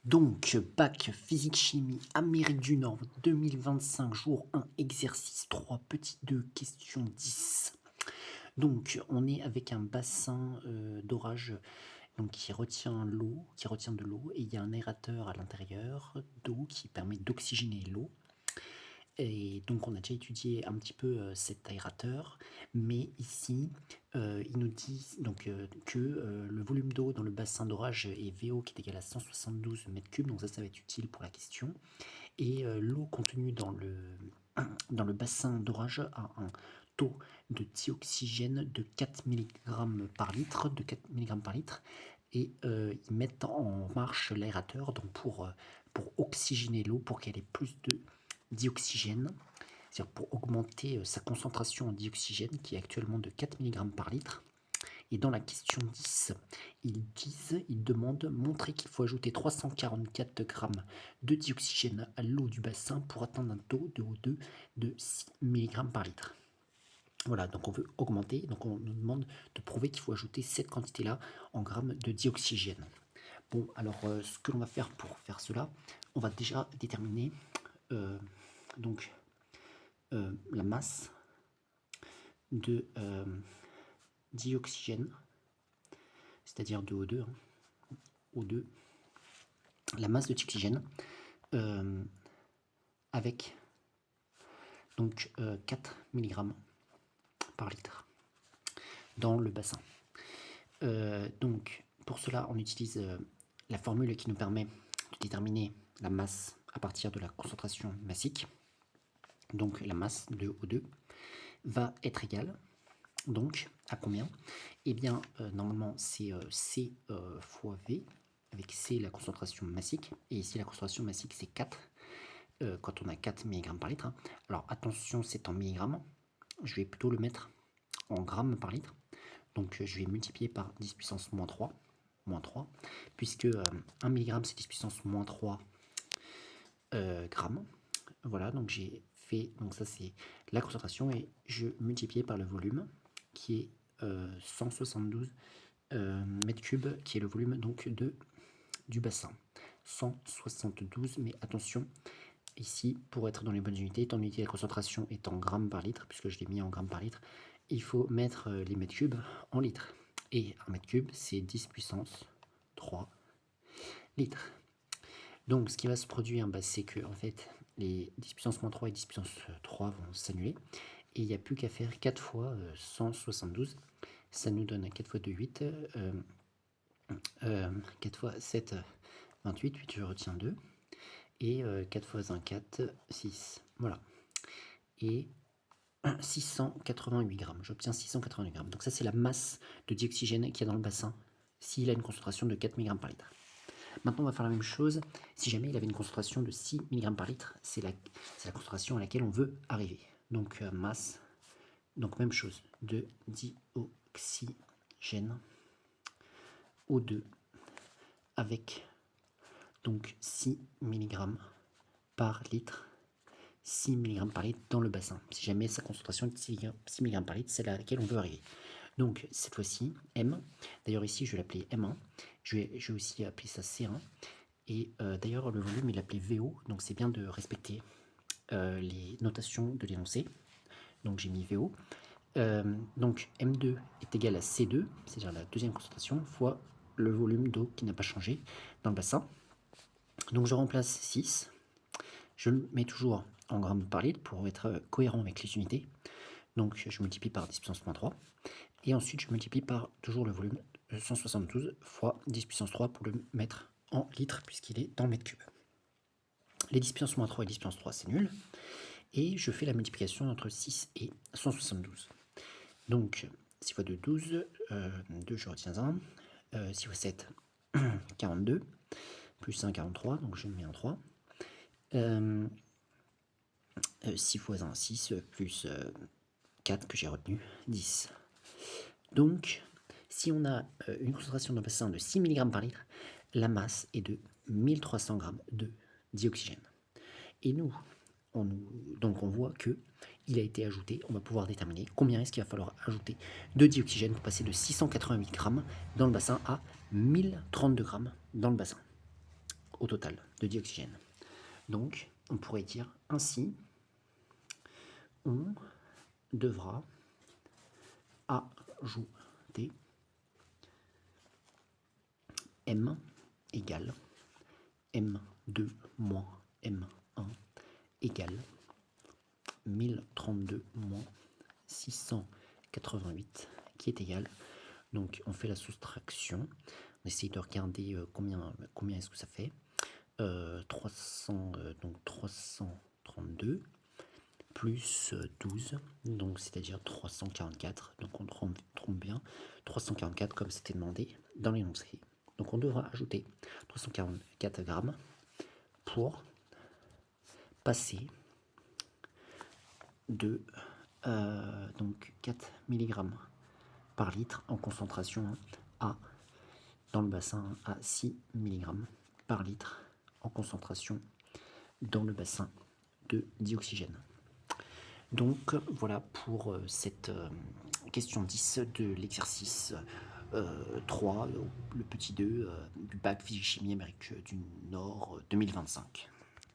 Donc, bac physique-chimie, Amérique du Nord, 2025, jour 1, exercice 3, petit 2, question 10. Donc, on est avec un bassin d'orage donc, qui retient l'eau, qui retient de l'eau, et il y a un aérateur à l'intérieur d'eau qui permet d'oxygéner l'eau. Et donc on a déjà étudié un petit peu cet aérateur, mais ici ils nous disent donc, que le volume d'eau dans le bassin d'orage est VO qui est égal à 172 mètres cubes, donc ça va être utile pour la question. Et l'eau contenue dans le bassin d'orage a un taux de dioxygène de 4 mg par litre, et ils mettent en marche l'aérateur donc pour oxygéner l'eau, pour qu'elle ait plus de dioxygène, c'est-à-dire pour augmenter sa concentration en dioxygène qui est actuellement de 4 mg par litre. Et dans la question 10, ils demandent montrer qu'il faut ajouter 344 grammes de dioxygène à l'eau du bassin pour atteindre un taux de O2 de 6 mg par litre. Voilà, donc on veut augmenter, donc on nous demande de prouver qu'il faut ajouter cette quantité-là en grammes de dioxygène. Bon, alors ce que l'on va faire pour faire cela, on va déjà déterminer donc la masse de dioxygène, c'est-à-dire de O2, O2, la masse de dioxygène avec donc 4 mg par litre dans le bassin. Donc pour cela, on utilise la formule qui nous permet de déterminer la masse à partir de la concentration massique. Donc la masse de O2 va être égale donc à combien? Eh bien normalement c'est C fois V, avec C la concentration massique, et ici la concentration massique c'est 4 quand on a 4 mg par litre. Alors attention, c'est en milligrammes, je vais plutôt le mettre en grammes par litre, donc je vais multiplier par 10 puissance moins 3, puisque 1 mg c'est 10 puissance moins 3 grammes. Voilà, donc j'ai fait, donc ça c'est la concentration, et je multipliais par le volume qui est 172 mètres cubes, qui est le volume donc du bassin. 172, mais attention, ici, pour être dans les bonnes unités, étant donné que la concentration est en grammes par litre, puisque je l'ai mis en grammes par litre, il faut mettre les mètres cubes en litres. Et un mètre cube, c'est 10 puissance 3 litres. Donc, ce qui va se produire, c'est que, en fait, les 10 puissance moins 3 et 10 puissance 3 vont s'annuler. Et il n'y a plus qu'à faire 4 fois 172. Ça nous donne 4 fois 2, 8. 4 fois 7, 28. 8, je retiens 2. Et 4 fois 1, 4, 6. Voilà. Et 688 grammes. J'obtiens 688 grammes. Donc ça, c'est la masse de dioxygène qu'il y a dans le bassin s'il a une concentration de 4 mg par litre. Maintenant, on va faire la même chose si jamais il avait une concentration de 6 mg par litre. C'est la concentration à laquelle on veut arriver. Donc masse, donc même chose, de dioxygène O2 avec donc 6 mg par litre, 6 mg par litre dans le bassin. Si jamais sa concentration est de 6 mg par litre, c'est à laquelle on veut arriver. Donc cette fois-ci, M, d'ailleurs ici je vais l'appeler M1, je vais aussi appeler ça C1, et d'ailleurs le volume il est appelé VO, donc c'est bien de respecter les notations de l'énoncé. Donc j'ai mis VO. Donc M2 est égal à C2, c'est-à-dire la deuxième concentration, fois le volume d'eau qui n'a pas changé dans le bassin. Donc je remplace 6, je le mets toujours en grammes par litre pour être cohérent avec les unités. Donc je multiplie par 10 puissance moins 3, et ensuite je multiplie par toujours le volume 172 fois 10 puissance 3 pour le mettre en litres puisqu'il est dans le mètre cube. Les 10 puissance moins 3 et 10 puissance 3 c'est nul, et je fais la multiplication entre 6 et 172. Donc 6 fois 2, 12, 2 je retiens 1, 6 fois 7, 42, plus 1, 43, donc je mets un 3. 6 fois 1, 6, plus 4 que j'ai retenu, 10. Donc, si on a une concentration dans le bassin de 6 mg par litre, la masse est de 1300 g de dioxygène. Et donc on voit que il a été ajouté, on va pouvoir déterminer combien est-ce qu'il va falloir ajouter de dioxygène pour passer de 688 g dans le bassin à 1032 g dans le bassin. au total de dioxygène. Donc, on pourrait dire ainsi, on devra ajouter M égale M2 moins M1 égale 1032 moins 688 qui est égal. Donc on fait la soustraction, on essaye de regarder combien est-ce que ça fait. 332 plus 12, donc c'est-à-dire 344, donc on trompe bien, 344 comme c'était demandé dans l'énoncé. Donc on devra ajouter 344 grammes pour passer de donc 4 mg par litre en concentration à dans le bassin à 6 mg par litre en concentration dans le bassin de dioxygène. Donc voilà pour cette question 10 de l'exercice 3, le petit 2 du bac physique-chimie Amérique du Nord 2025.